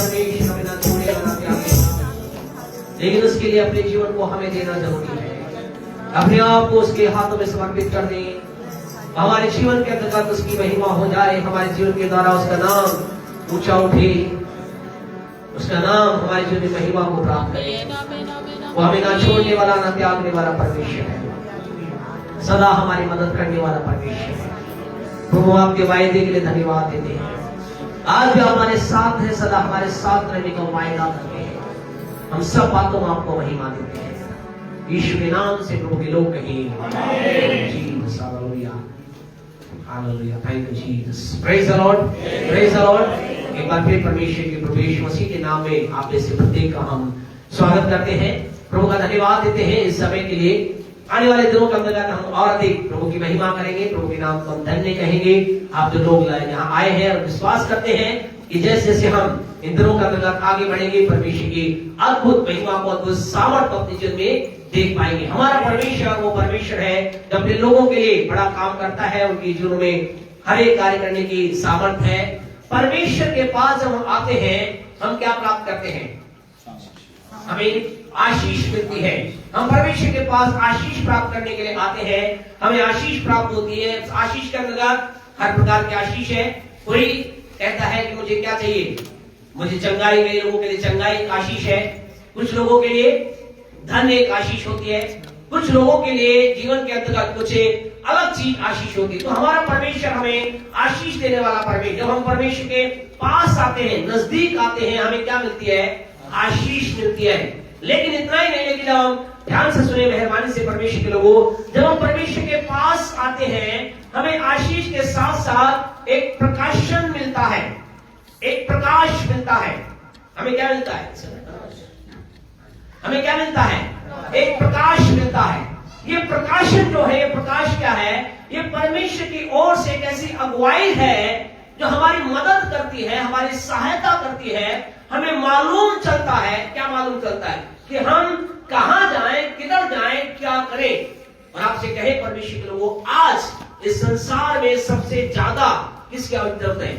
परमेश्वर हमें ना छोड़ेगा ना त्यागेगा, लेकिन उसके लिए अपने जीवन को हमें देना जरूरी है। अपने आप को उसके हाथों में समर्पित कर दें, हमारे जीवन के अंतर्गत उसकी महिमा हो जाए, हमारे जीवन के द्वारा उसका नाम ऊंचा उठे, उसका नाम हमारे जीवन में महिमा को प्राप्त करे। वो हमें ना छोड़ने वाला ना त्यागने वाला परमेश्वर है, सदा हमारी मदद करने वाला परमेश्वर है। प्रभु आपके वायदे के लिए धन्यवाद देते हैं। आज भी हमारे साथ है, सदा हमारे साथ रहने का वायदा करते हैं। हम सब बातों में आपको महिमा देते हैं। यीशु के नाम से प्रभु के लोग कहें Jesus, hallelujah hallelujah, thank you Jesus, praise the Lord, praise the Lord. एक बार फिर परमेश्वर के प्रभु यीशु मसीह के नाम में आप में से प्रत्येक का हम स्वागत करते हैं। प्रभु का धन्यवाद देते हैं इस समय के लिए। आने वाले दिनों के अंतर्गत हम और अधिक प्रभु की महिमा करेंगे, प्रभु के नाम को हम धन्य कहेंगे। आप जो लोग यहाँ आए हैं और विश्वास करते हैं कि जैसे जैसे हम इन दिनों के अंतर्गत आगे बढ़ेंगे, परमेश्वर की अद्भुत महिमा को, अद्भुत सामर्थ अपने जीवन में देख पाएंगे। हमारा परमेश्वर वो परमेश्वर है जो अपने लोगों के लिए बड़ा काम करता है, उनके जीवन में हर एक कार्य करने की सामर्थ है। परमेश्वर के पास जब हम आते हैं, हम क्या प्राप्त करते हैं? हमें आशीष मिलती है। हम परमेश्वर के पास आशीष प्राप्त करने के लिए आते हैं, हमें आशीष प्राप्त होती है। आशीष के अंतर्गत हर प्रकार की आशीष है। कोई कहता है कि मुझे क्या चाहिए, मुझे चंगाई, कई लोगों के लिए चंगाई एक आशीष है, कुछ लोगों के लिए धन एक आशीष होती है, कुछ लोगों के लिए जीवन के अंतर्गत कुछ अलग चीज आशीष होती है। तो हमारा परमेश्वर हमें आशीष देने वाला परमेश्वर, जब हम परमेश्वर के पास आते हैं, नजदीक आते हैं, हमें क्या मिलती है? आशीष मिलती है। लेकिन इतना ही नहीं, लेकिन हम ध्यान से सुने मेहरबानी से परमेश्वर के लोगों, जब हम परमेश्वर के पास आते हैं, हमें आशीष के साथ साथ एक प्रकाशन मिलता है, एक प्रकाश मिलता है। हमें क्या मिलता है? हमें क्या मिलता है? एक प्रकाश मिलता है। ये प्रकाशन जो है, ये प्रकाश क्या है? ये परमेश्वर की ओर से एक ऐसी अगुवाई है जो हमारी मदद करती है, हमारी सहायता करती है। हमें मालूम चलता है, क्या मालूम चलता है? कि हम कहां जाएं, किधर जाएं, क्या करें। और आपसे कहे परमेश्वर के लोगों, आज इस संसार में सबसे ज्यादा किसकी जरूरत है?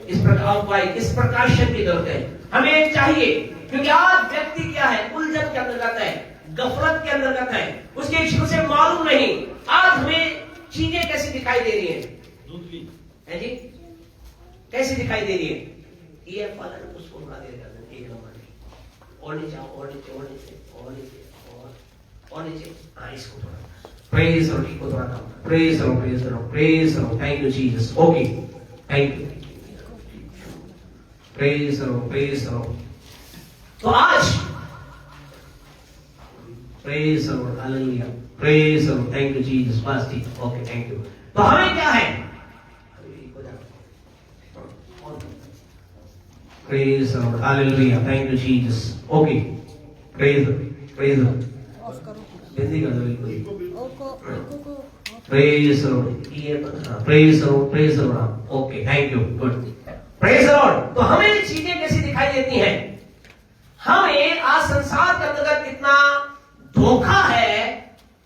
इस प्रकार, इस प्रकाशन की जरूरत है। हमें चाहिए, क्योंकि आज व्यक्ति क्या है? उलझन के अंतर्गत है, गफलत के अंतर्गत है, उसे मालूम नहीं। आज हमें चीजें कैसी दिखाई दे रही है जी? कैसी दिखाई दे रही है? ये फल उसको उड़ा देगा, एक नंबर और नीचे, और नीचे, और नीचे, और नीचे, और नीचे। हाँ, इसको थोड़ा प्रेज और इसको थोड़ा कम, प्रेज और प्रेज और प्रेज और thank you Jesus. Okay, thank you, praise और प्रेज और। तो आज प्रेज और हालेलुया, प्रेज और थैंक यू जीसस। बस ठीक, ओके, थैंक यू। तो हमें क्या है? Praise the Lord. Hallelujah. Thank you, Jesus. Okay. Praise the Lord. Praise the Lord. Hindi कर दो बिल्कुल। Praise the Lord. Praise the Lord. Praise the Lord. Okay. Thank you. Good. Praise the Lord. तो हमें चीजें कैसी दिखाई देती हैं? हमें आज संसार के अंतर्गत इतना धोखा है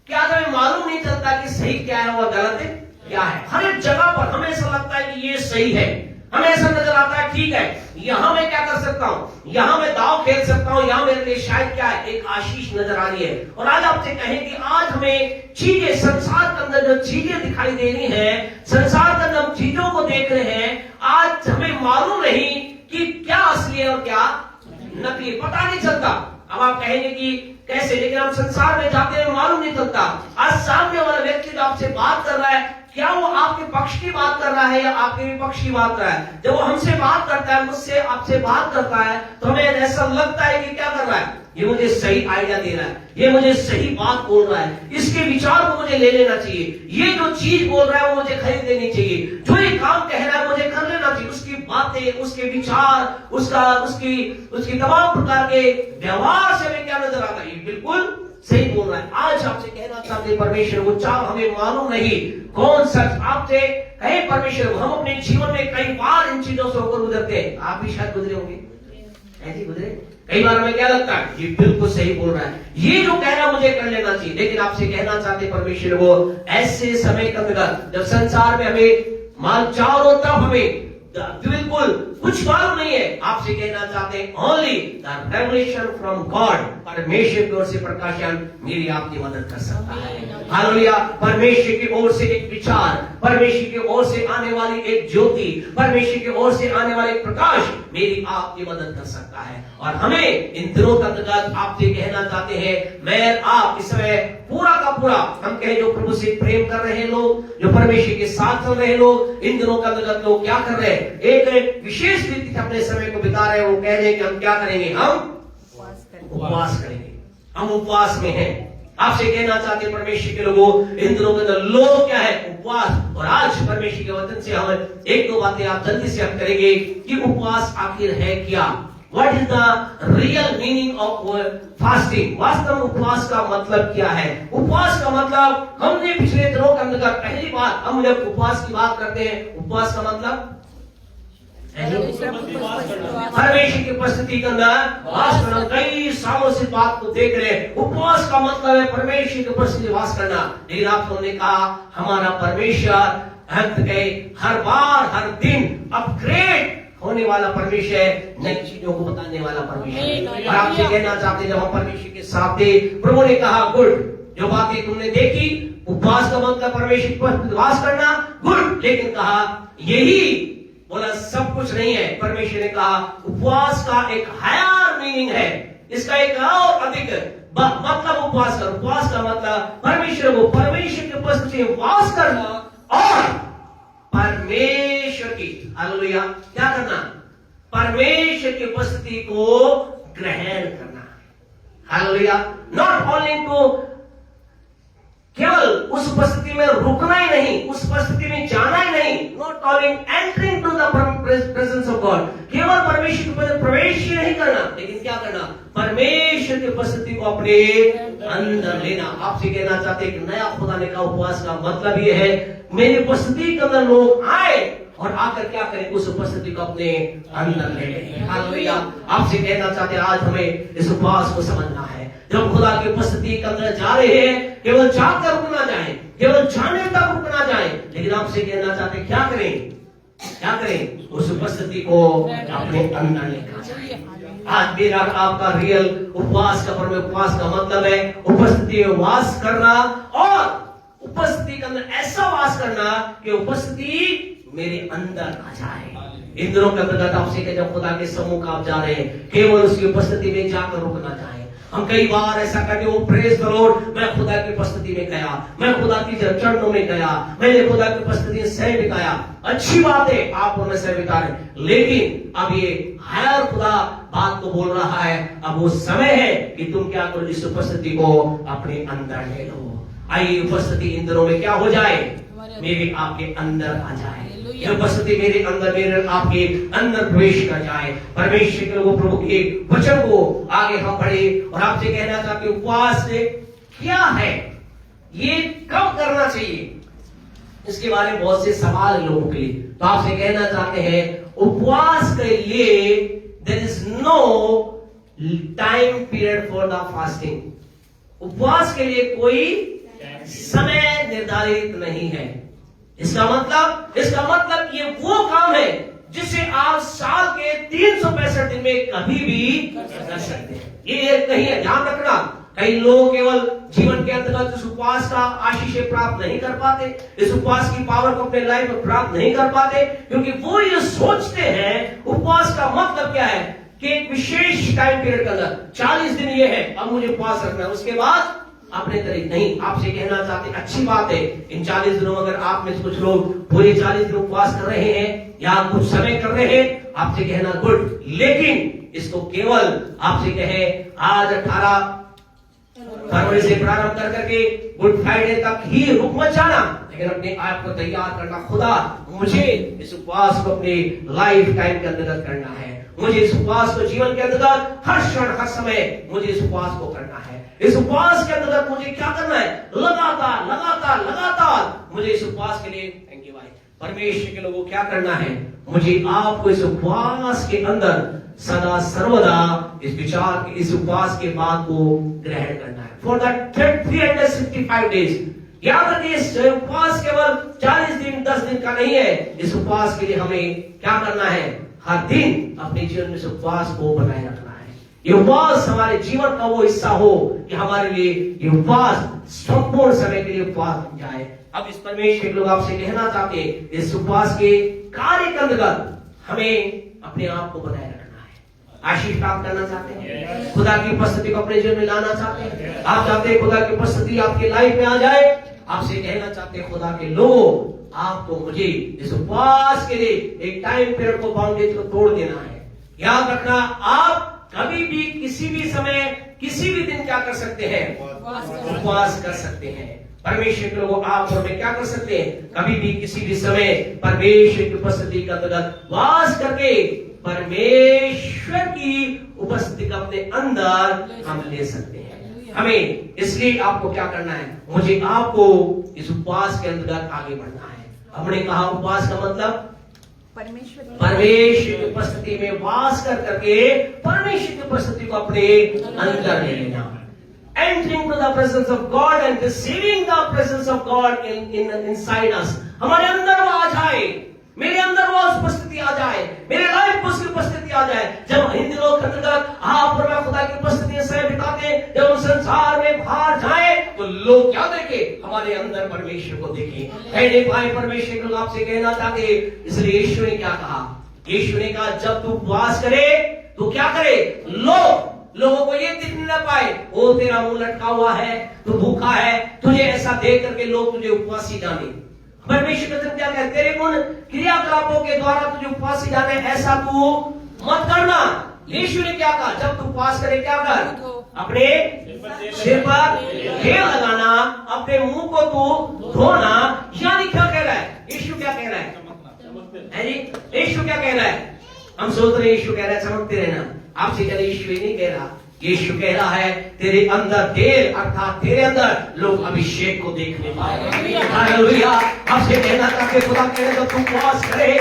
कि आज हमें मालूम नहीं चलता कि सही क्या है और गलत क्या है। हर एक जगह पर हमें ऐसा लगता है कि ये सही है, हमें ऐसा नजर आता है ठीक है, यहां मैं क्या कर सकता हूं, यहां मैं दाव खेल सकता हूं, यहां मेरे लिए शायद क्या है, एक आशीष नजर आ रही है। और आज आपसे कहें कि आज हमें चीजें, संसार के अंदर जो चीजें दिखाई दे रही हैं, संसार के अंदर हम चीजों को देख रहे हैं, आज हमें मालूम नहीं कि क्या असली है और क्या नकली, पता नहीं चलता। अब आप कहेंगे कि कैसे, लेकिन हम संसार में जाते हैं, मालूम नहीं चलता। आज सामने वाला व्यक्ति जो आपसे बात कर रहा है, क्या वो आपके पक्ष की बात कर रहा है या आपके विपक्ष की बात कर रहा है? जब वो हमसे बात करता है, मुझसे आपसे बात करता है, तो हमें ऐसा लगता है कि क्या कर रहा है, ये मुझे सही आइडिया दे रहा है, ये मुझे सही बात बोल रहा है, इसके विचार को मुझे ले लेना चाहिए, ये जो चीज बोल रहा है वो मुझे खरीद लेनी चाहिए, जो ये काम कह रहा है मुझे कर लेना चाहिए। उसकी बातें, उसके विचार, उसकी तमाम प्रकार के व्यवहार से हमें क्या नजर आता है, ये बिल्कुल सही बोल रहा है। आज आपसे कहना चाहते परमेश्वर वो चाल हमें मालूम नहीं कौन सच। आपसे कहे परमेश्वर, हम अपने जीवन में कई बार इन चीजों से होकर गुजरते हैं, आप भी शायद गुजरे होंगे, ऐसे गुजरे। कई बार हमें क्या लगता है, ये बिल्कुल सही बोल रहा है, ये जो कह रहा है मुझे कर लेना चाहिए। लेकिन आपसे कहना चाहते परमेश्वर वो ऐसे समय का जब संसार में हमें माल चारों तरफ हमें बिल्कुल कुछ मालूम नहीं है, आपसे कहना चाहते हैं only the revelation from God, परमेश्वर की ओर से प्रकाशन मेरी आपकी मदद कर सकता है। हालेलुया। परमेश्वर की ओर से एक विचार, परमेश्वर की ओर से आने वाली एक ज्योति, परमेश्वर की ओर से आने वाले प्रकाश मेरी आपकी मदद कर सकता है। और हमें इन दिनों का अंतर्गत आपसे कहना चाहते हैं, मैं आप इस समय पूरा का पूरा हम कहें जो प्रभु से प्रेम कर रहे लोग, जो परमेश्वर के साथ चल रहे लोग, इन दिनों का अंतर्गत लोग क्या कर रहे हैं, एक विशेष रीति से अपने समय को बिता रहे हैं। वो कह रहे हैं कि हम क्या करेंगे, हम उपवास करेंगे, हम उपवास में हैं। आपसे कहना चाहते हैं परमेश्वर के लोगों, इन दिनों के अंदर लोग क्या है, उपवास। और आज परमेश्वर के वचन से हम एक दो बातें आप जल्दी से हम करेंगे कि उपवास आखिर है क्या, what is the real meaning of fasting. वास्तव में उपवास का मतलब क्या है। उपवास का मतलब हमने पिछले दिनों के अंदर पहली बार हम जब उपवास की बात करते हैं, उपवास का मतलब परमेश्वर की उपस्थिति के अंदर वास करना। कई सालों से बात को देख रहे हैं, उपवास का मतलब है परमेश्वर की उपस्थिति वास करना। लेकिन आप लोगों ने कहा हमारा परमेश्वर हर बार हर दिन अपग्रेड होने वाला परमेश्वर है, नई चीजों को बताने वाला परमेश्वर है। और आपसे कहना चाहते हैं, जब हम परमेश्वर के साथ थे, प्रभु ने कहा गुड, जो बातें तुमने देखी, उपवास का मतलब परमेश्वर की उपस्थिति वास करना, गुड। लेकिन कहा यही बोला सब कुछ नहीं है। परमेश्वर ने कहा उपवास का एक हायर मीनिंग है, इसका एक और अधिक मतलब उपवास का। उपवास का मतलब परमेश्वर की उपस्थिति में वास करना और परमेश्वर की, हालेलुया, क्या करना, परमेश्वर की उपस्थिति को ग्रहण करना। हालेलुया। नॉट ओनली टू केवल उस उपस्थिति में रुकना ही नहीं, उस उपस्थिति में जाना ही नहीं, not calling entering to the presence of God, केवल परमेश्वर के प्रवेश ही नहीं करना, लेकिन क्या करना, परमेश्वर की उपस्थिति को अपने अंदर लेना। आपसे कहना चाहते हैं कि नया खुदा ने कहा उपवास का मतलब यह है, मेरी उपस्थिति के अंदर लोग आए और आकर क्या करें, उस उपस्थिति को अपने अंदर ले लें। हालेलुया। आपसे कहना चाहते हैं आज हमें इस उपवास को समझना है। जब खुदा की उपस्थिति के अंदर जा रहे हैं, केवल जाकर रुक ना जाए, केवल जाने तक रुक ना जाए, लेकिन आपसे कहना चाहते हैं क्या करें, क्या करें, उस उपस्थिति को अपने अंदर लेकर जाए। आज मेरा आपका रियल उपवास का उपवास का मतलब है उपस्थिति में वास करना और उपस्थिति के अंदर ऐसा वास करना कि उपस्थिति मेरे अंदर आ जाए। इन दिनों के अंतर्गत आपसे कि जब खुदा के सम्मुख आप जा रहे हैं, केवल उसकी उपस्थिति में जाकर रुक ना जाए। हम कई बार ऐसा करते हो, प्रेज द लॉर्ड, मैं खुदा की उपस्थिति में गया, मैं खुदा की चरणों में गया, मैंने खुदा की उपस्थिति में समय बिताया। अच्छी बात है, आप उनमें समय बिता रहे, लेकिन अब ये हायर खुदा बात को बोल रहा है, अब वो समय है कि तुम क्या करो, इस उपस्थिति को अपने अंदर ले लो। आइए उपस्थिति इन दिनों में क्या हो जाए, मेरे आपके अंदर आ जाए, उपस्थिति मेरे अंदर, मेरे आपके अंदर प्रवेश कर जाए। परमेश्वर के लोगों, प्रभु के वचन को आगे हम पढ़े और आपसे कहना चाहते उपवास क्या है, ये कब करना चाहिए, इसके बारे में बहुत से सवाल है लोगों के लिए। तो आपसे कहना चाहते हैं उपवास के लिए there is no time period for the fasting. उपवास के लिए कोई समय निर्धारित नहीं है। इसका मतलब ये वो काम है जिसे आप साल के 365 दिन में कभी भी कर सकते हैं। ये कहीं है, ध्यान रखना। कई लोग केवल जीवन के अंतर्गत इस उपवास का आशीष प्राप्त नहीं कर पाते, इस उपवास की पावर को अपने लाइफ में प्राप्त नहीं कर पाते, क्योंकि वो ये सोचते हैं उपवास का मतलब क्या है कि एक विशेष टाइम पीरियड के अंदर 40 दिन ये है, अब मुझे उपवास रखना है, उसके बाद अपने तरीके नहीं। आपसे कहना चाहते अच्छी बात है, इन 40 दिनों अगर आप में कुछ लोग पूरे 40 दिन उपवास कर रहे हैं या कुछ समय कर रहे हैं, आपसे कहना गुड, लेकिन इसको केवल आपसे कहे आज 18 फरवरी से प्रारंभ कर करके गुड फ्राइडे तक ही रुक मत जाना, लेकिन अपने आप को तैयार करना, खुदा मुझे इस उपवास को अपने लाइफ टाइम के अंतर्गत करना है, मुझे इस उपवास को जीवन के अंतर्गत हर क्षण हर समय मुझे इस उपवास को करना है। इस उपवास के अंतर्गत मुझे क्या करना है, लगातार लगातार लगातार मुझे इस उपवास के लिए, थैंक यू भाई, परमेश्वर के लोगों क्या करना है, मुझे आपको इस उपवास के अंदर सदा सर्वदा इस विचार, इस उपवास के बाद को ग्रहण करना है। For the 365 days. याद रखिए, इस उपवास केवल 40 दिन 10 दिन का नहीं है। इस उपवास के लिए हमें क्या करना है, हर दिन अपने जीवन में उपवास को बनाए रखना है। ये उपवास हमारे जीवन का वो हिस्सा हो कि हमारे लिए ये उपवास संपूर्ण समय के लिए उपवास बन जाए। अब इस परमेश्वर के लोग आपसे कहना चाहते हैं, इस उपवास के कार्य के अंतर्गत हमें अपने आप को बनाए रखना है। आशीष प्राप्त करना चाहते हैं, खुदा की उपस्थिति को अपने जीवन में लाना चाहते हैं, आप चाहते हैं खुदा की उपस्थिति आपकी लाइफ में आ जाए, आपसे कहना चाहते हैं खुदा के लोगों, आपको मुझे इस उपवास के लिए एक टाइम पीरियड को, बाउंड्री को तोड़ देना है। याद रखना, आप कभी भी किसी भी समय किसी भी दिन क्या कर सकते हैं? उपवास कर सकते हैं। परमेश्वर के लोगों, आप और मैं क्या कर सकते हैं? कभी भी किसी भी समय परमेश्वर की उपस्थिति का अंतर्गत वास करके परमेश्वर की उपस्थिति का अपने अंदर हम ले सकते हैं। हमें इसलिए आपको क्या करना है? मुझे आपको इस उपवास के अंतर्गत आगे बढ़ना है। हमने कहा उपवास का मतलब परमेश्वर की उपस्थिति में वास कर करके परमेश्वर की उपस्थिति को अपने अंदर ले लेना। Entering to the presence of God and receiving the presence of God inside us. हमारे अंदर वो आ जाए, मेरे अंदर वो उपस्थिति आ जाए, मेरे लाइफ में उसकी उपस्थिति आ जाए। जब इन दिनों के अंतर्गत आप और मैं खुदा की उपस्थिति में समय बिताते हैं, जब हम संसार में बाहर जाए तो लोग क्या देखे? हमारे अंदर परमेश्वर को देखे। कहने पाए परमेश्वर को आपसे कहना चाहते, इसलिए यीशु ने क्या कहा? यीशु ने कहा जब तू उपवास करे तो क्या करे? लोगों को ये दिख न पाए, ओ तेरा मुंह लटका हुआ है, तू भूखा है, तुझे ऐसा देख करके लोग तुझे उपवासी जाने। परमेश्वर का क्या कहते? तेरे उन क्रियाकलापों के द्वारा तुझे उपवासी जाने, ऐसा तू मत करना। यीशु ने क्या कहा? जब तू उपवास करे क्या कर? अपने सिर पर तेल लगाना, अपने मुंह को तू धोना। यानी क्या कह रहा है? यीशु क्या कह रहा है? यीशु क्या कह रहा है? हम सोच रहे यीशु कह रहा है चमकते रहना। आपसे कह रहे यीशु नहीं कह रहा, यीशु कह रहा है तेरे अंदर तेल, अर्थात तेरे अंदर लोग अभिषेक को देखने पाए। हालेलुया। आपसे कहना चाहते खुदा कह रहे जब तू उपवास करे,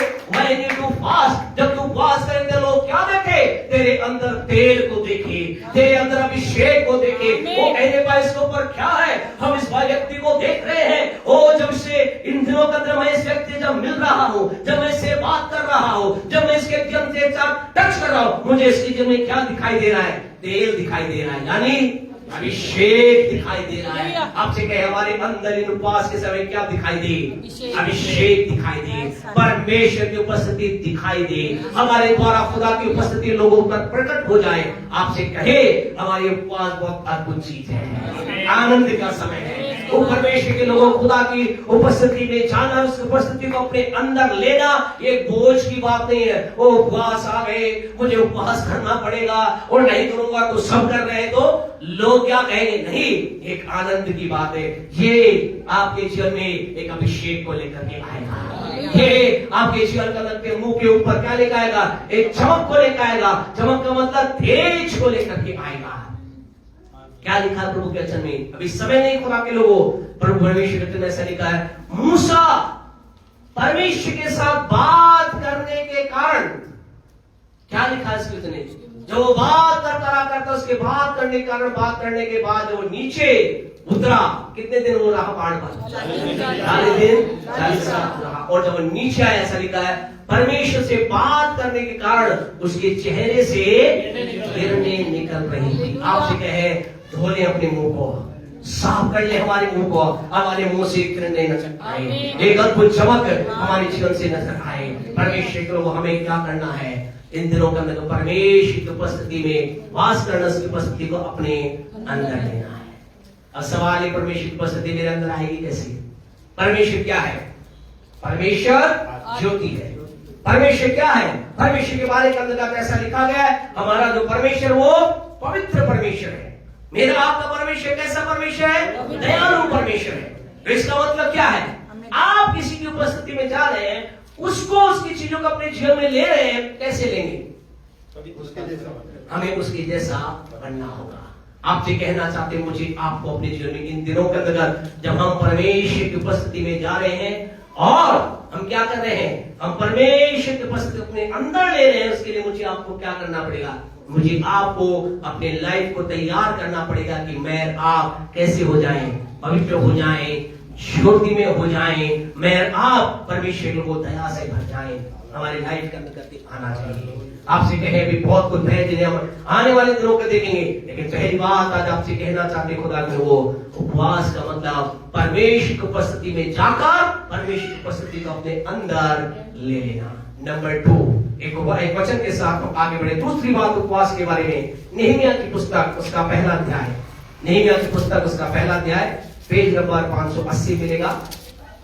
जब तू उपवास करेंगे लोग क्या देखे? तेरे अंदर तेल को देखे, तेरे अंदर अभिषेक को देखे। वो कहने पाए इसके ऊपर क्या है? हम इस व्यक्ति को देख रहे हैं, ओ जब से इन दिनों के अंदर मैं इस व्यक्ति जब मिल रहा हूँ, जब मैं इससे बात कर रहा हूँ, जब मैं इसके जन्म से टच कर रहा हूँ, मुझे इसके जन्म में क्या दिखाई दे रहा है? तेल दिखाई दे रहा है, यानी अभिषेक दिखाई दे रहा है। आपसे कहे हमारे अंदर इन उपवास के समय क्या दिखाई दे? अभिषेक दिखाई दे, परमेश्वर की उपस्थिति दिखाई दे, हमारे द्वारा खुदा की उपस्थिति लोगों पर प्रकट हो जाए। आपसे कहे हमारी उपवास बहुत अद्भुत चीज है, आनंद का समय है। वो परमेश्वर के लोगों खुदा की उपस्थिति में जाना, उस उपस्थिति को अपने अंदर लेना ये बोझ की बात नहीं है। वो उपवास आ गए, मुझे उपवास करना पड़ेगा और नहीं करूंगा तो सब कर रहे हैं तो लोग क्या कहेंगे? नहीं, एक आनंद की बात है। ये आपके जीवन में एक अभिषेक को लेकर के आएगा। ये आपके जीवन का लगते मुंह के ऊपर क्या लेकर आएगा? एक चमक को लेकर आएगा। चमक का मतलब तेज को लेकर के आएगा। क्या लिखा है प्रभु के वचन में? अभी समय नहीं खुदा के लोगों, प्रभु परमेश्वर के ऐसा लिखा है, मूसा परमेश्वर के साथ बात करने के कारण, क्या लिखा है इसके वचन? जो वो बात करता उसके बात करने के कारण, बात करने के बाद जो नीचे उतरा, कितने दिन वो रहा पहाड़ पर? 40 दिन 40 रात रहा। और जब वो नीचे आया, ऐसा लिखा है परमेश्वर से बात करने के कारण उसके चेहरे से किरणें निकल रही थी। आपसे कहे धो ले अपने मुंह को, साफ कर ले हमारे मुंह को, हमारे मुंह से किरणें नजर आए, एक अद्भुत चमक हमारे जीवन से नजर आए। परमेश्वर को हमें क्या करना है इन दिनों के अंदर? परमेश्वर की उपस्थिति में वास करना, उसकी उपस्थिति को अपने अंदर लेना है। अब सवाल है परमेश्वर की उपस्थिति मेरे अंदर आएगी कैसे? परमेश्वर क्या है? परमेश्वर ज्योति है। परमेश्वर क्या है? परमेश्वर के बारे के अंदर ऐसा लिखा गया है, हमारा जो परमेश्वर वो पवित्र परमेश्वर है। मेरा आपका परमेश्वर कैसा परमेश्वर है? दयालु परमेश्वर है। तो इसका मतलब क्या है? आप किसी की उपस्थिति में जा रहे हैं, उसको उसकी चीजों को अपने जीवन में ले रहे हैं, कैसे लेंगे? हमें उसके जैसा बनना होगा। आपसे कहना चाहते मुझे आपको अपने जीवन में इन दिनों के अंतर्गत जब हम परमेश्वर की उपस्थिति में जा रहे हैं और हम क्या कर रहे हैं? हम परमेश्वर की उपस्थिति अपने अंदर ले रहे हैं, उसके लिए मुझे आपको क्या करना पड़ेगा? मुझे आपको अपने लाइफ को तैयार करना पड़ेगा कि मैं आप कैसे हो जाएं, पवित्र हो जाएं, ज्योति में हो जाएं, मैं आप परमेश्वर को दया से भर जाएं। हमारी लाइफ के अंदर आना चाहिए। आपसे कहे भी बहुत कुछ है जिन्हें हम आने वाले दिनों को देखेंगे, लेकिन पहली बात आज आपसे कहना चाहते खुदा के वो उपवास का मतलब परमेश्वर की उपस्थिति में जाकर परमेश्वर की उपस्थिति को अपने अंदर ले लेना। नंबर 2, एक वचन के साथ हम आगे बढ़े। दूसरी बात उपवास के बारे में, नेहमिया की पुस्तक उसका पहला अध्याय, नेहमिया की पुस्तक उसका पहला अध्याय पेज नंबर 580 मिलेगा।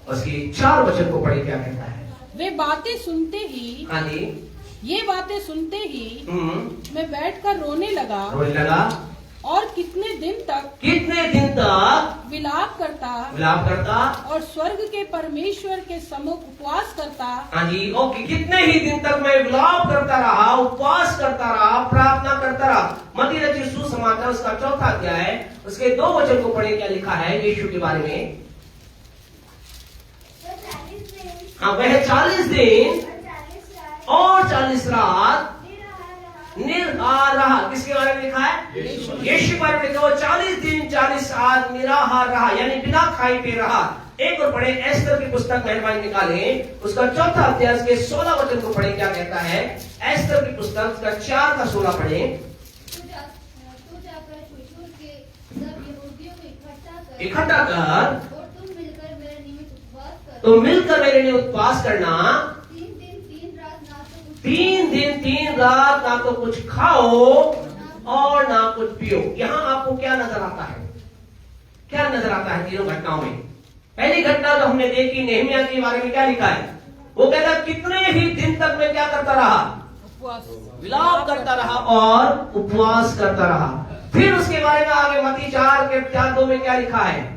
उसकी 4 वचन को पढ़े, क्या कहता है? वे बातें सुनते ही, हाँ जी, ये बातें सुनते ही मैं बैठकर रोने लगा और कितने दिन तक विलाप करता और स्वर्ग के परमेश्वर के सम्मुख उपवास करता। हाँ जी, ओके, कितने ही दिन तक मैं विलाप करता रहा, उपवास करता रहा, प्रार्थना करता रहा। मत्ती रचित सुसमाचार उसका 4 अध्याय उसके 2 वचन को पढ़े, क्या लिखा है यीशु के बारे में? हाँ, वह 40 दिन और 40 रात निराहार रहा। किसके बारे में लिखा है? यीशु के बारे में लिखा। वो 40 दिन 40 रात निराहार रहा, यानी बिना खाए पिए रहा। एक और पढ़े, एस्तर की पुस्तक मेहरबानी निकाले, उसका 4 अध्याय के 16 वचन को पढ़े, क्या कहता है? एस्तर की पुस्तक उसका 4 का 16 पढ़े। इकट्ठा कर तो मिलकर मेरे लिए उपवास करना। 3 दिन 3 रात ना तो कुछ खाओ और ना कुछ पियो। यहाँ आपको क्या नजर आता है? क्या नजर आता है तीनों घटनाओं में? पहली घटना जो हमने देखी, नेहमिया के बारे में क्या लिखा है? वो कहता कितने ही दिन तक मैं क्या करता रहा? विलाप करता रहा और उपवास करता रहा। फिर उसके बारे में आगे मत्ती 4 के 4:2 में क्या लिखा है?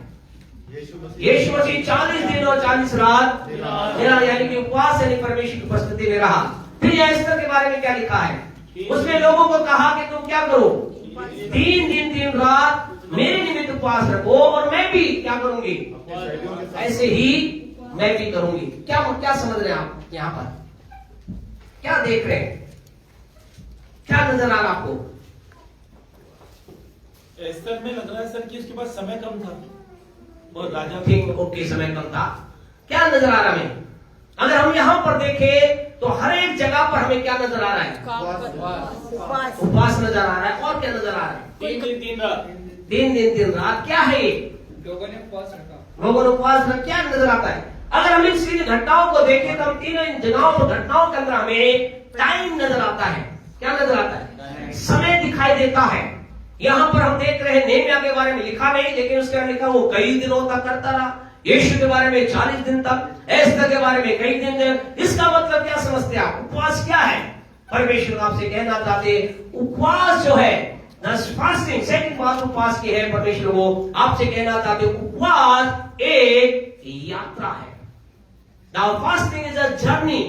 यीशु मसीह 40 दिन और 40 रात यानी कि उपवास यानी परमेश्वर की उपस्थिति में रहा। फिर एस्तर के बारे में क्या लिखा है? उसमें लोगों को कहा कि तुम क्या करो? 3 दिन 3 रात मेरे निमित्त उपवास रखो और मैं भी क्या करूंगी? ऐसे ही मैं भी करूंगी। क्या समझ रहे हैं आप यहाँ पर? क्या देख रहे हैं? क्या नजर आ रहा आपको? एस्तर में लग रहा है सर कि उसके पास समय कम था और राजा ठीक, ओके, समय कम था। क्या नजर आ रहा है? अगर हम यहाँ पर देखें तो हर एक जगह पर हमें क्या नजर आ रहा है? उपवास नजर आ रहा है। और क्या नजर आ रहा है? 3 दिन 3 रात। 3 दिन 3 रात। क्या है ये? लोगों ने उपवास रखा। क्या नजर आता है? अगर हम इन घटनाओं को देखें तो हम तीनों इन घटनाओं के अंदर हमें टाइम नजर आता है। क्या नजर आता है? समय दिखाई देता है। यहाँ पर हम देख रहे हैं नेहमिया के बारे में लिखा नहीं, लेकिन उसके बारे में लिखा वो कई दिनों तक करता रहा। यीशु के बारे में 40 दिन तक, एस्तर के बारे में कई दिन तक। इसका मतलब क्या समझते हैं आप? उपवास क्या है? परमेश्वर आपसे कहना चाहते उपवास जो है फास्टिंग, सेकंड बात उपवास की है। परमेश्वर को आपसे कहना चाहते उपवास एक यात्रा है। Now fasting is a journey.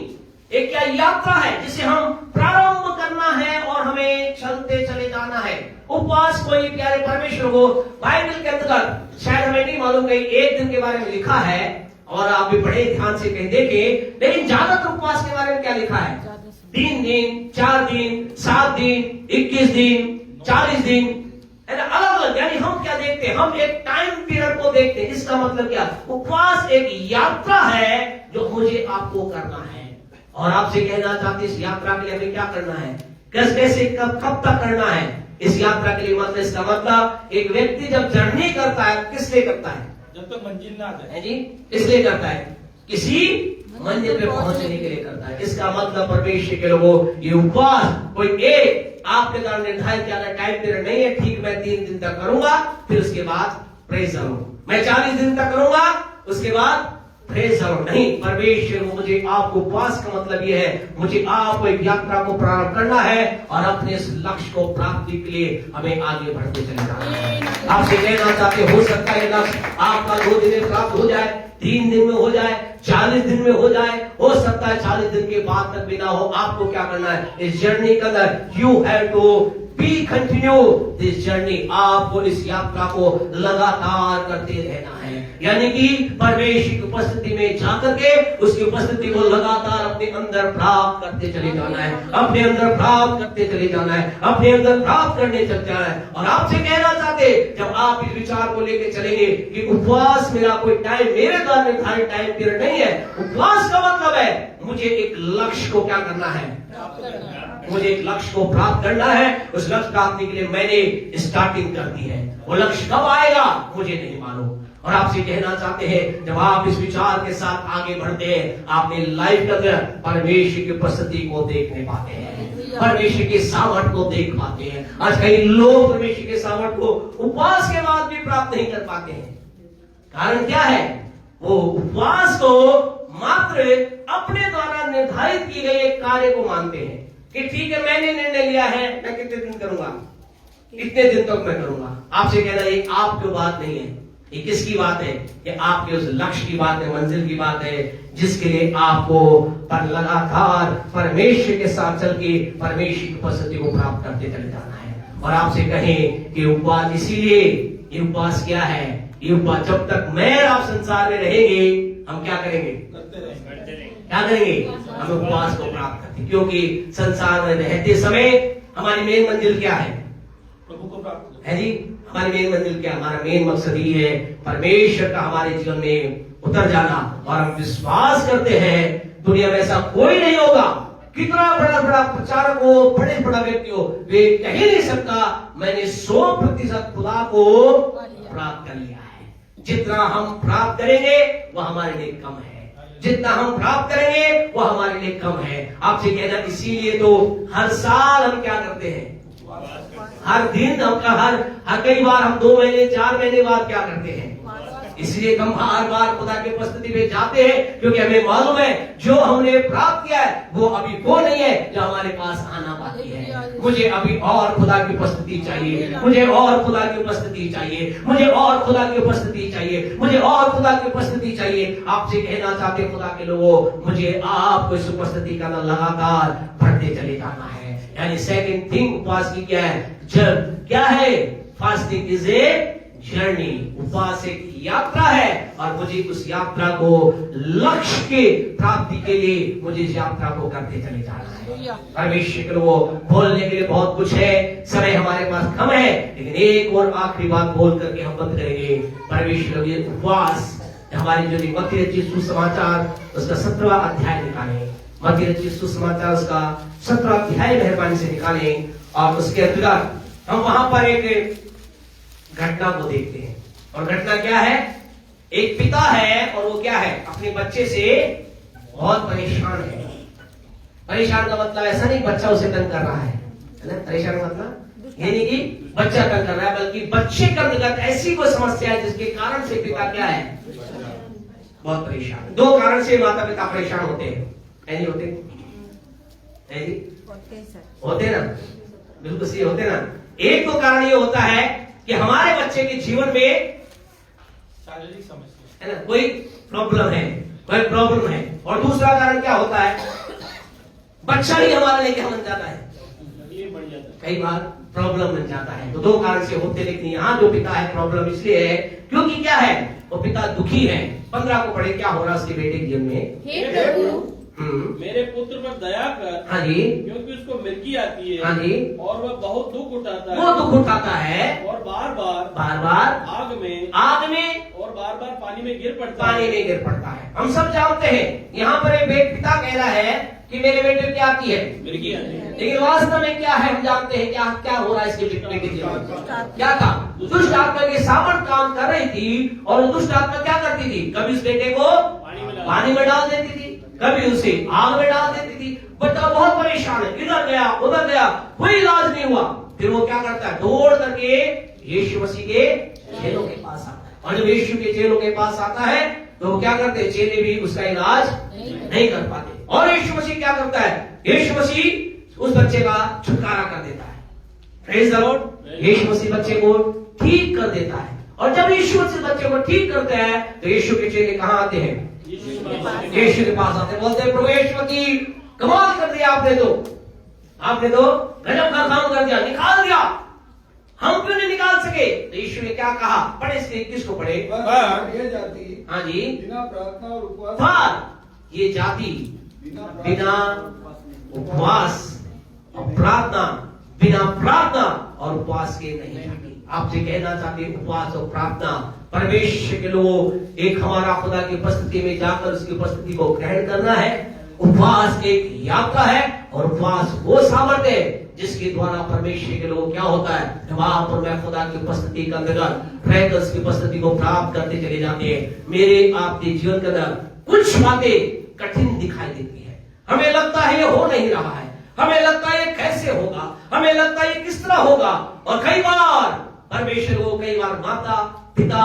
एक क्या यात्रा है जिसे हम प्रारंभ करना है और हमें चलते चले जाना है। उपवास कोई प्यारे परमेश्वर को बाइबल के अंतर्गत शायद हमें नहीं मालूम कहीं एक दिन के बारे में लिखा है और आप भी बड़े ध्यान से कहीं देखें, लेकिन ज्यादातर उपवास के बारे में क्या लिखा है? 3 दिन 4 दिन 7 दिन 21 दिन 40 दिन, अलग अलग। यानी हम क्या देखते हैं? हम एक टाइम पीरियड को देखते हैं। इसका मतलब क्या? उपवास एक यात्रा है जो मुझे आपको करना है और आपसे कहना चाहते इस यात्रा के लिए हमें क्या करना है? कैसे कब तक करना है इस यात्रा के लिए? मतलब इसका मतलब एक व्यक्ति जब जर्नी करता है, किस लिए करता है? जब तक मंजिल ना आ जाए जी, इसलिए करता है, किसी मंजिल पे पहुंचने के लिए करता है। इसका मतलब परमेश्वर के लोगों ये उपवास कोई एक आपके द्वारा निर्धारित किया गया टाइम पीरियड नहीं है। ठीक, मैं 3 दिन तक करूंगा, फिर उसके बाद प्रेज मैं 40 दिन तक करूंगा, उसके बाद प्रेज नहीं। परमेश्वर मुझे आपको उपवास का मतलब यह है, मुझे आपको एक यात्रा को प्रारंभ करना है और अपने इस लक्ष्य को प्राप्ति के लिए हमें आगे बढ़ते चले जाना है। आपसे कहना चाहते हो सकता है लक्ष्य आपका 2 दिन में प्राप्त हो जाए, 3 दिन में हो जाए, 40 दिन में हो जाए, हो सकता है 40 दिन के बाद तक भी ना हो। आपको क्या करना है इस जर्नी के अंदर? You have to be continue this journey. आपको इस यात्रा को लगातार करते रहना है। है, यानी कि परमेश्वर की उपस्थिति में जाकर के उसकी उपस्थिति को लगातार अपने अंदर प्राप्त करते चले जाना है, अपने अंदर प्राप्त करते चले जाना है, अपने अंदर प्राप्त करने चल जाना है। और आपसे कहना चाहते, जब आप इस विचार को लेकर चलेंगे कि उपवास मेरा कोई टाइम, मेरे द्वारा निर्धारित टाइम पीरियड नहीं है, उपवास का मतलब है मुझे एक लक्ष्य को क्या करना है, मुझे एक लक्ष्य को प्राप्त करना है। उस लक्ष्य प्राप्ति के लिए मैंने स्टार्टिंग कर दी है। वो लक्ष्य कब आएगा मुझे नहीं मालूम। और आपसे कहना चाहते हैं, जब आप इस विचार के साथ आगे बढ़ते हैं, आपने लाइफ के अंदर परमेश्वर की उपस्थिति को देखने पाते हैं, परमेश्वर के सामर्थ को देख पाते हैं। आज कई लोग परमेश्वर के सामर्थ को उपवास के बाद भी प्राप्त नहीं कर पाते हैं। कारण क्या है? वो उपवास को मात्र अपने द्वारा निर्धारित किए गए एक कार्य को मानते हैं कि ठीक है, मैंने निर्णय लिया है, मैं कितने दिन करूंगा, इतने दिन तक मैं करूंगा। आपसे कहना ये आपकी बात नहीं है, ये किसकी बात है? ये आपके उस लक्ष्य की बात है, मंजिल की बात है, जिसके लिए आपको पर लगातार परमेश्वर के साथ चल के परमेश्वर की उपस्थिति को प्राप्त करते चले जाना है। और आपसे कहें कि उपवास, इसीलिए ये उपवास क्या है? ये उपवास, जब तक मैं और आप संसार में रहेंगे, हम क्या करेंगे? क्या करेंगे? हम उपवास को प्राप्त करते, क्योंकि संसार में रहते समय हमारी मेन मंजिल क्या है? प्रभु को प्राप्त है जी। हमारी मेन मंजिल क्या? हमारा मेन मकसद ही है परमेश्वर का हमारे जीवन में उतर जाना। और हम विश्वास करते हैं दुनिया में ऐसा कोई नहीं होगा, कितना बड़ा बड़ा प्रचारक हो, बड़े बड़ा व्यक्ति हो, वे कह ही नहीं सकता मैंने 100% खुदा को प्राप्त कर लिया है। जितना हम प्राप्त करेंगे वह हमारे लिए कम है, जितना हम प्राप्त करेंगे वो हमारे लिए कम है। आपसे कहना, इसीलिए तो हर साल हम क्या करते हैं? हर दिन हम हर कई बार हम 2 महीने 4 महीने बाद क्या करते हैं? इसलिए हम हर बार खुदा की उपस्थिति में जाते हैं, क्योंकि हमें मालूम है जो हमने प्राप्त किया है वो अभी वो नहीं है जो हमारे पास आना बाकी है। मुझे अभी और खुदा की उपस्थिति चाहिए, मुझे और खुदा की उपस्थिति चाहिए, मुझे और खुदा की उपस्थिति चाहिए, मुझे और खुदा की उपस्थिति चाहिए। आपसे कहना चाहते खुदा के लोगों, मुझे आपको इस उपस्थिति का लगातार बढ़ते चले जाना है। यानी सेकंड थिंग उपवास की क्या है? जब क्या है? Fasting is a journey. उपवास एक यात्रा है और मुझे उस यात्रा को लक्ष्य के प्राप्ति के लिए मुझे इस यात्रा को करते चले जाना है। परमेश्वर को वो बोलने के लिए बहुत कुछ है, समय हमारे पास कम है, लेकिन एक और आखिरी बात बोल करके हम बंद करेंगे। परमेश्वर ये उपवास हमारी जो मत्ती रचित सुसमाचार उसका 17वां अध्याय निकालें, मत्ती रचित सुसमाचार उसका 17वां अध्याय मेहरबानी से निकालें। और उसके अंतर्गत हम वहां पर एक घटना को देखते हैं। और घटना क्या है? एक पिता है और वो क्या है? अपने बच्चे से बहुत परेशान है। परेशान का मतलब ऐसा नहीं बच्चा उसे तंग कर रहा है ना, परेशान का मतलब ये नहीं कि बच्चा तंग कर रहा है, बल्कि बच्चे के अंतर्गत ऐसी कोई समस्या है जिसके कारण से पिता क्या है? बहुत परेशान। 2 कारण से माता पिता परेशान होते हैं, नहीं होते? होते ना, बिल्कुल सही होते ना। एक तो कारण ये होता है कि हमारे बच्चे के जीवन में शारीरिक समस्या है ना, कोई प्रॉब्लम है, कोई प्रॉब्लम है। और दूसरा कारण क्या होता है? बच्चा ही हमारा लेके बन जाता है, ये बढ़ जाता है, कई बार प्रॉब्लम बन जाता है। तो 2 कारण से होते, लेकिन यहाँ जो पिता है प्रॉब्लम इसलिए है क्योंकि क्या है? वो पिता दुखी है। 15 को पढ़े, क्या हो रहा उसके बेटे के जीवन में? हे प्रभु, मेरे पुत्र पर दया कर, हाँ जी, क्योंकि उसको मिर्गी आती है, हाँ जी, और वह बहुत दुख उठाता है, वो दुख उठाता है और बार बार आग में और बार पानी में गिर पड़ता है। हम सब जानते हैं, यहाँ पर एक पिता कह रहा है कि मेरे बेटे क्या आती है? मिर्गी आती है। लेकिन वास्तव में क्या है? हम जानते हैं क्या हो रहा है इसके बेटे के जीवन में? क्या था? दुष्ट आत्मा के सामर्थ काम कर रही थी और दुष्ट आत्मा क्या करती थी? कभी उस बेटे को पानी में डाल देती थी, कभी उसे आग में डाल देती थी। बच्चा बहुत परेशान है, इधर गया उधर गया, कोई इलाज नहीं हुआ। फिर वो क्या करता है? दौड़ करके यीशु मसीह के चेलों के पास आता है। और जब यीशु के चेलों के पास आता है तो वो क्या करते हैं? चेले भी उसका इलाज नहीं कर पाते। और यीशु मसीह क्या करता है? यीशु मसीह उस बच्चे का छुटकारा कर देता है। Praise the Lord. यीशु मसीह बच्चे को ठीक कर देता है। और जब यीशु मसीह बच्चे को ठीक करते हैं तो यीशु के चेले कहाँ आते हैं? यीशु के पास आते, बोलते हैं प्रभु यीशु की कमाल कर दिया आपने तो गजब का काम कर दिया, निकाल दिया, हम क्यों नहीं निकाल सके? तो यीशु ने क्या क्या कहा? पढ़े इसके 21 को पढ़े। पर ये जाति हाँ जी, बिना प्रार्थना और उपवास पर ये जाति बिना उपवास और प्रार्थना, बिना प्रार्थना और उपवास के नहीं जाती। आपसे कहना चाहते हैं उपवास और प्रार्थना परमेश्वर के लोग एक हमारा खुदा की उपस्थिति में जाकर उसकी उपस्थिति को ग्रहण करना है। उपवास एक यात्रा है और उपवास वो सामर्थ्य है जिसके द्वारा परमेश्वर के लोग क्या होता है, जब आप और मैं खुदा की उपस्थिति के अंतर्गत रहकर उसकी उपस्थिति को प्राप्त करते चले जाते हैं। मेरे आपके जीवन के अंदर कुछ बातें कठिन दिखाई देती है, हमें लगता है ये हो नहीं रहा है, हमें लगता है ये कैसे होगा, हमें लगता है ये किस तरह होगा। और कई बार परमेश्वर को, कई बार माता पिता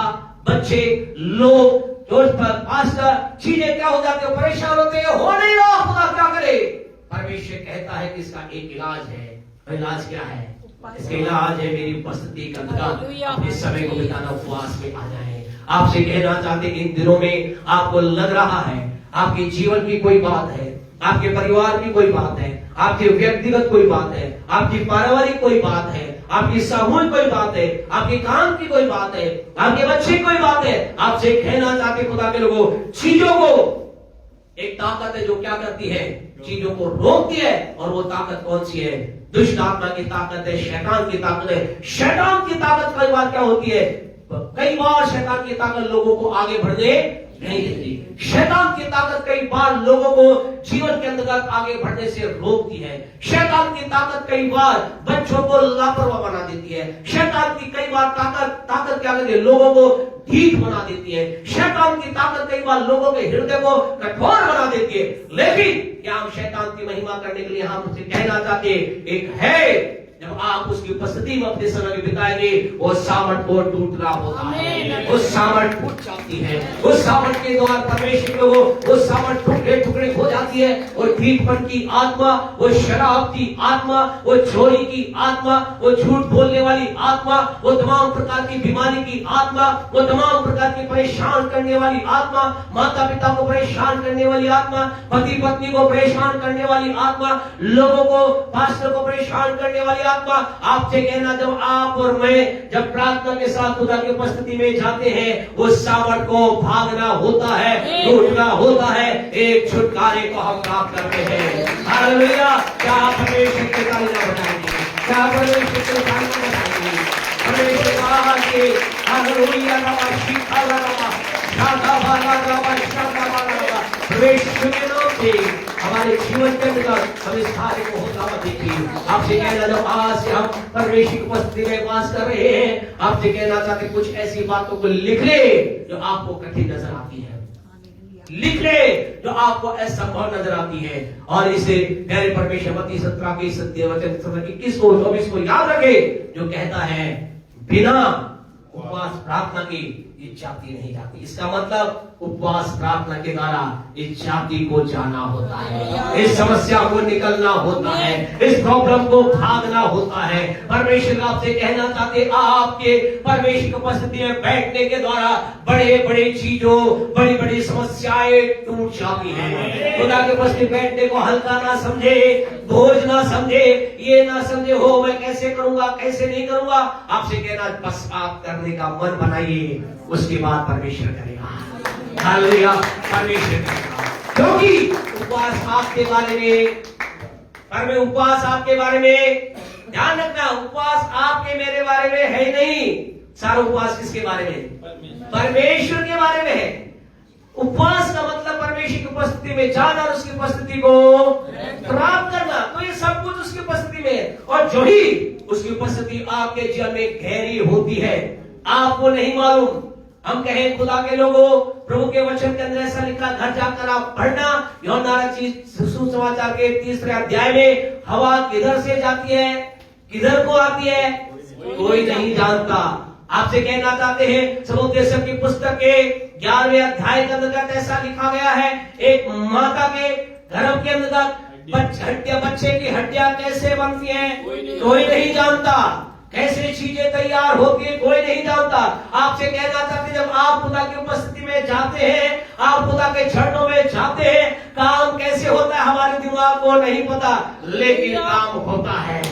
बच्चे लोग पास्टर चीजें क्या हो जाते हैं, परेशान होते हैं, हो नहीं रहा, खुदा क्या करे। परमेश्वर कहता है कि इसका एक इलाज है। इलाज क्या है? इसका इलाज है मेरी उपस्थिति का अंतर्गत इस समय को बिताना, उपवास में आ जाए। आपसे कहना चाहते हैं इन दिनों में आपको लग रहा है आपके जीवन की कोई बात है, आपके परिवार की कोई बात है, आपके व्यक्तिगत कोई बात है, आपकी पारिवारिक कोई बात है, आपकी सामूहिक कोई बात है, आपके काम की कोई बात है, आपके बच्चे की कोई बात है। आपसे कहना चाहते खुदा के लोगों, चीजों को एक ताकत है जो क्या करती है, चीजों को रोकती है। और वो ताकत कौन सी है? दुष्ट आत्मा की ताकत है, शैतान की ताकत है। शैतान की ताकत कई बार क्या होती है, कई बार शैतान की ताकत लोगों को आगे बढ़ने नहीं देती। शैतान की ताकत कई बार लोगों को जीवन के अंतर्गत आगे बढ़ने से रोकती है। शैतान की ताकत कई बार बच्चों को लापरवाह बना देती है। शैतान की कई बार ताकत क्या करती है, लोगों को ढीठ बना देती है। शैतान की ताकत कई बार लोगों के हृदय को कठोर बना देती है। लेकिन क्या हम शैतान की महिमा करने के लिए हम उसे कहना चाहते हैं, एक है जब आप उसकी उपस्थिति में अपने समय बिताएंगे, वो सामर्थ को टूट रहा होता है, वो सामर्थ टूट जाती है। उस सामर्थ के द्वारा परमेश्वर को वो सामर्थ टुकड़े टुकड़े हो जाती है। और ढीठपन की आत्मा, वो शराब की आत्मा, वो चोरी की आत्मा, वो झूठ बोलने वाली आत्मा, वो तमाम प्रकार की बीमारी की आत्मा, वो तमाम प्रकार की परेशान करने वाली आत्मा, माता पिता को परेशान करने वाली आत्मा, पति पत्नी को परेशान करने वाली आत्मा, लोगों को, पास्टर को परेशान करने वाली आत्मा। आपसे कहना, जब आप और मैं जब प्रार्थना के साथ खुदा की उपस्थिति में जाते हैं, उस सामर्थ को भागना होता है, टूटना होता है, एक छुटकारे को हम प्राप्त करते हैं। हालेलुया! क्या परमेश्वर की तारीफ बनाएंगे, क्या परमेश्वर की तारीफ बनाएंगे। परमेश्वर कहा कि हालेलुया नमः शिखा नमः शाखा भागा नमः शाखा भागा। परमेश्वर के नाम से हमारे जीवन के अंदर हम इस कार्य को होता हुआ देखिए। आपसे कहना, जब आज से हम परमेश्वर की उपस्थिति में वास कर रहे हैं, आपसे कहना चाहते कुछ ऐसी बातों को लिख ले जो आपको कठिन नजर आती है, लिख ले जो आपको असंभव नजर आती है। और इसे प्यारे परमेश्वर मत्ती 17 के सत्य वचन 21 को 24 को याद रखे, जो कहता है बिना उपवास प्रार्थना की ये जाति नहीं जाती। इसका मतलब उपवास प्रार्थना के द्वारा इस जाति को जाना होता है, इस समस्या को निकलना होता है, इस प्रॉब्लम को भागना होता है। परमेश्वर आपसे कहना चाहते, आपके परमेश्वर की उपस्थिति में बैठने के द्वारा बड़े बड़े चीजों, बड़ी बड़ी समस्याएं टूट जाती हैं। खुदा के उपस्थिति बैठने को हल्का ना समझे, बोझ ना समझे, ये ना समझे हो मैं कैसे करूंगा, कैसे नहीं करूंगा। आपसे कहना, बस आप करने का मन बनाइए, उसके बाद परमेश्वर करेगा। हालेलुया! परमेश्वर करेगा, क्योंकि उपवास आपके बारे में, उपवास आपके बारे में ध्यान रखना, उपवास आपके मेरे बारे में है नहीं। सारा उपवास किसके बारे में? परमेश्वर के बारे में है। उपवास का मतलब परमेश्वर की उपस्थिति में जाना और उसकी उपस्थिति को प्राप्त करना। तो ये सब कुछ उसकी उपस्थिति में है। और जो ही उसकी उपस्थिति आपके जीवन में गहरी होती है, आपको नहीं मालूम। हम कहें खुदा के लोगों, प्रभु के वचन के अंदर ऐसा लिखा, घर जाकर आप पढ़ना, यूहन्ना सुसमाचार के 3 अध्याय में, हवा किधर से जाती है, किधर को आती है, कोई नहीं जानता। आपसे कहना चाहते हैं, समुद्र की पुस्तक के 11वें अध्याय के अंतर्गत ऐसा लिखा गया है, एक माता के गर्भ के अंतर्गत बच्चे की हड्डियां कैसे बनती हैं, कोई नहीं जानता। कैसे चीजें तैयार होती है, कोई नहीं जानता। आपसे कहना चाहते, जब आप खुदा की उपस्थिति में जाते हैं, आप खुदा के झरनों में जाते हैं, काम कैसे होता है हमारे दिमाग को नहीं पता, लेकिन काम होता है।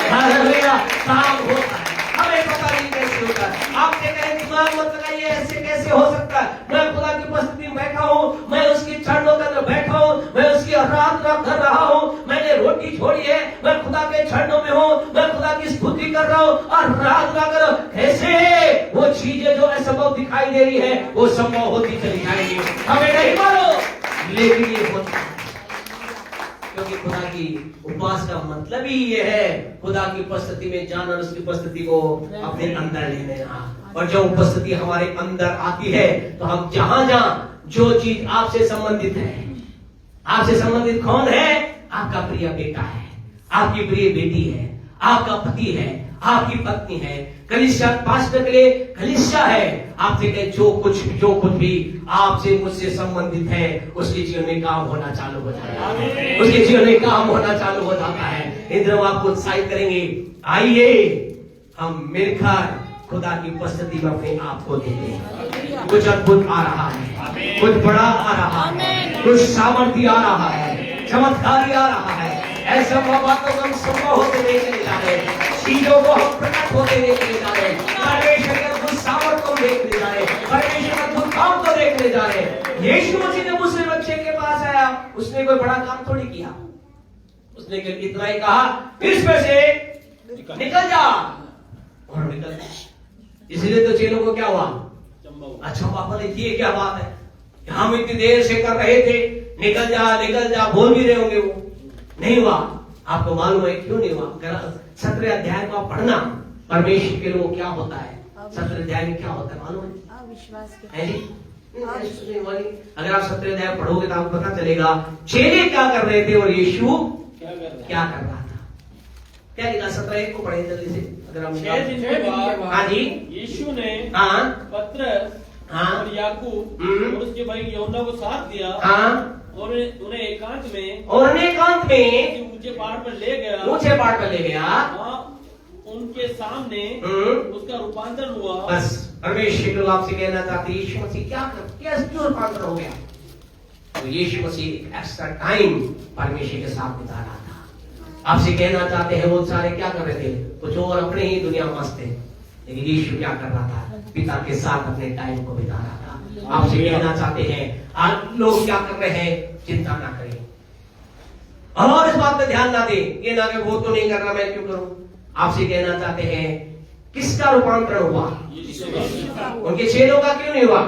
हालेलुया! काम होता है, हमें पता नहीं कैसे होता है। आपसे दिमाग मत लगाइए ऐसे कैसे हो सकता है, मैं खुदा की उपस्थिति में बैठा हूँ, मैं उसकी चरणों के अंदर बैठा हूँ, मैं उसकी आराधना कर रहा हूँ, मैंने रोटी छोड़ी है, मैं खुदा के चरणों में हूँ, मैं खुदा की स्तुति कर रहा हूँ, आराधना करो। कैसे वो चीजें जो असंभव दिखाई दे रही है वो संभव होती चली जाएगी, हमें नहीं मानो, लेकिन ये होता है क्योंकि खुदा की उपवास का मतलब ही ये है खुदा की उपस्थिति में जाना और उसकी उपस्थिति को अपने अंदर ले लेना। और जब उपस्थिति हमारे अंदर आती है तो हम जहां जहां जो चीज आपसे संबंधित है, आपसे संबंधित कौन है, आपका प्रिय बेटा है, आपकी प्रिय बेटी है, आपका पति है, आपकी पत्नी है, कलीसिया पास्टर के लिए कलीसिया है, आपसे कहे जो कुछ भी आपसे मुझसे संबंधित है उसके जीवन में काम होना चालू हो जाता है, उसके जीवन में काम होना चालू हो जाता है। इंद्र आपको उत्साहित करेंगे, आइए हम मिलकर खुदा की उपस्थिति में अपने आप को देंगे। कुछ अद्भुत आ रहा है, कुछ बड़ा आ रहा है, कुछ सामर्थ्य आ रहा है, चमत्कार आ रहा है। ऐसे बातों को हम संभव होते देखने जा रहे हैं, चीजों को हम प्रकट होते देखने जा रहे हैं, परमेश्वर के अद्भुत सामर्थ्य को देखने जा रहे हैं, परमेश्वर के अद्भुत काम को देखने जा रहे हैं। यीशु मसीह ने मुस्लिम बच्चे के पास आया, उसने कोई बड़ा काम थोड़ी किया, उसने इतना ही कहा इसमें से निकल जा, और निकल गया। इसलिए तो चेलों को क्या हुआ, अच्छा पापा ने ये क्या बात है, हम इतनी देर से कर रहे थे, निकल जा बोल भी रहे होंगे, वो नहीं हुआ। आपको मालूम है क्यों नहीं हुआ? 17 अध्याय को आप पढ़ना, परमेश्वर के लोग क्या होता है, 17 अध्याय में क्या होता है मालूम है? अविश्वास है जी? अगर आप 17 अध्याय पढ़ोगे तो आपको पता चलेगा चेले क्या कर रहे थे और यीशु क्या कर रहा था। क्या लिखा 17 को पढ़े जल्दी से, अगर हम 6 दिन के बाद हाँ जी यीशु ने हाँ पतरस और याकूब और उसके भाई यूहन्ना को साथ दिया हाँ और उन्हें एकांत में ऊंचे पहाड़ पर ले गया, वहाँ उनके सामने उसका रूपांतरण हुआ। बस परमेश्वर लोग आपसे कहना चाहते यीशु मसीह क्या रूपांतर हो गया? तो यीशु मसीह एक एक्स्ट्रा टाइम परमेश्वर के साथ बिता रहा था। आपसे कहना चाहते हैं वो सारे क्या कर रहे थे, कुछ और अपने ही दुनिया मस्त थे, लेकिन यीशु क्या कर रहा था, पिता के साथ अपने टाइम को बिता रहा था। आपसे कहना चाहते हैं आज लोग क्या कर रहे हैं, चिंता ना करें और इस बात पे ध्यान ना दें, ये ना कि वो तो नहीं कर रहा मैं क्यों करूं। आपसे कहना चाहते हैं किसका रूपांतरण हुआ, उनके चेलों का क्यों नहीं हुआ?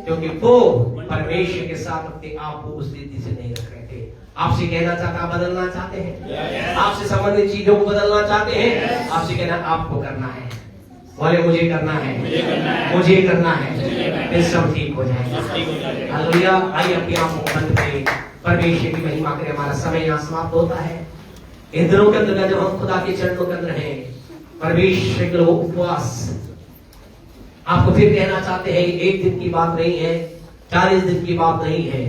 क्योंकि वो परमेश्वर के साथ अपने आप को उस रीति से नहीं रख रहे थे। आपसे कहना चाहता बदलना चाहते हैं, आपसे संबंधित चीजों को बदलना चाहते हैं, आपसे कहना आपको करना है, बोले मुझे करना है, मुझे करना है, फिर सब ठीक हो जाएगा। हालेलुया। आइए अपने आप को बंद करें, परमेश्वर की महिमा करें। हमारा समय यहाँ समाप्त होता है। इन दिनों के अंदर जब हम खुदा के चरणों के अंदर हैं, परमेश्वर के लोग उपवास आपको फिर कहना चाहते हैं, एक दिन की बात नहीं है, 40 दिन की बात नहीं है,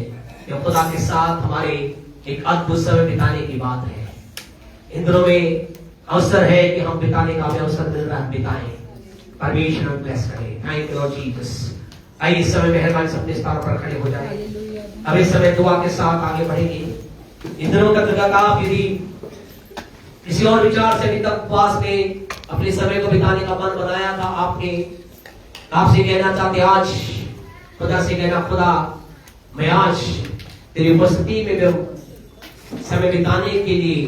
यह खुदा के साथ हमारे एक अद्भुत समय बिताने की बात है। इन दिनों में अवसर है कि हम बिताने का अवसर मिल रहा है, बिताएं। परमेश्वर हम ब्लेस करें। Thank you Lord Jesus. आइए इस समय मेहरबानी से अपने स्थानों पर खड़े हो जाए। अब इस समय दुआ के साथ आगे बढ़ेंगे। इन दिनों का तक आप यदि किसी और विचार से अभी तक उपवास में अपने समय को बिताने का मन बनाया था, आपसे कहना चाहते आज खुदा से कहना, खुदा मैं आज तेरी उपस्थिति में समय बिताने के लिए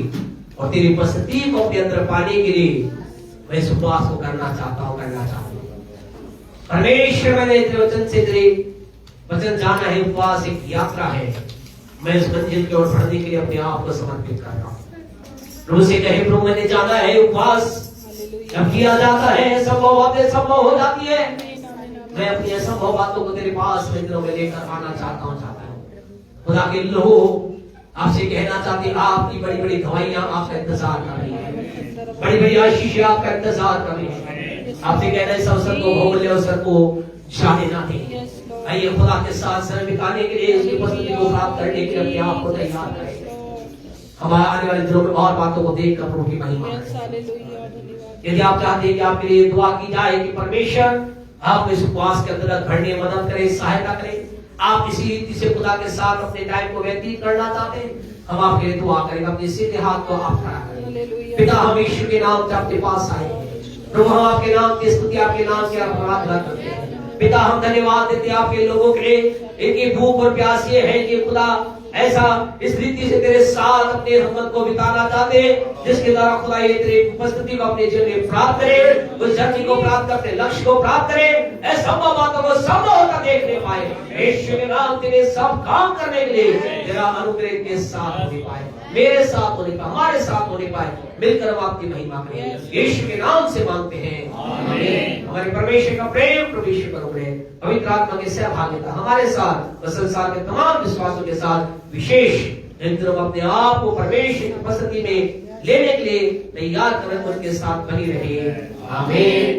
और तेरी उपस्थिति को अपने अंदर पाने के लिए मैं इस उपवास को करना चाहता हूँ। परमेश्वर मैंने तेरे वचन से तेरे वचन जाना है, उपवास एक यात्रा है, मैं इस मंजिल की ओर बढ़ने के लिए अपने आप को समर्पित कर रहा हूँ। प्रभु से कहे प्रभु मैंने जाना है, उपवास जब किया जाता है संभव बातें संभव हो जाती है। मैं अपनी असंभव बातों को तेरे पास मंदिरों में लेकर आना चाहता हूँ। खुदा के लोग आपसे कहना चाहते आपकी बड़ी बड़ी दवाइयां आपका इंतजार कर रही है, बड़ी बड़ी आशीष आपका इंतजार कर रही है। आपसे कहना इस अवसर को भोगले अवसर को जाने ना दें। आइए खुदा के साथ समय बिताने के लिए, उसकी उपस्थिति को प्राप्त करने के लिए अपने आप को तैयार करें। हमारे आने वाले दिनों में और बातों को देखकर प्रभु की महिमा करें। यदि आप चाहते हैं कि आपके लिए दुआ की जाए कि परमेश्वर आप इस उपवास के अंदर बढ़ने में मदद करें, सहायता करें, आप इसी रीति से खुदा के साथ अपने टाइम को व्यतीत करना चाहते हैं, हम आपके लिए दुआ करेंगे। अपने सीधे हाथ को आप खड़ा करें। पिता हम यीशु के नाम से आपके पास आए, प्रभु हम आपके नाम की स्तुति, आपके नाम की आराधना करते हैं। पिता हम धन्यवाद देते हैं आपके लोगों के लिए, इनकी भूख और प्यास ये है कि खुदा ऐसा इस रीति से तेरे साथ अपने रहमत को बिताना चाहते हैं, जिसके द्वारा खुदा ये तेरे उपस्थिति को अपने जीवन में प्राप्त करे, उस जर्नी को प्राप्त अपने लक्ष्य को प्राप्त करे, असंभव बातों को संभव होता देखने पाए। यीशु के नाम तेरे सब काम करने के लिए तेरा अनुग्रह के साथ होने पाए, मेरे साथ होने पाए, हमारे साथ होने पाए, मिलकर हम आपकी महिमा करें। यीशु के नाम से मांगते हैं, आमीन। हमारे परमेश्वर का प्रेम, परमेश्वर का अनुग्रह, पवित्र आत्मा की सहभागिता हमारे साथ और संसार के तमाम विश्वासों के साथ विशेष हम अपने आप को परमेश्वर की उपस्थिति में लेने के लिए तैयार कर उनके साथ बनी रहे। आमीन।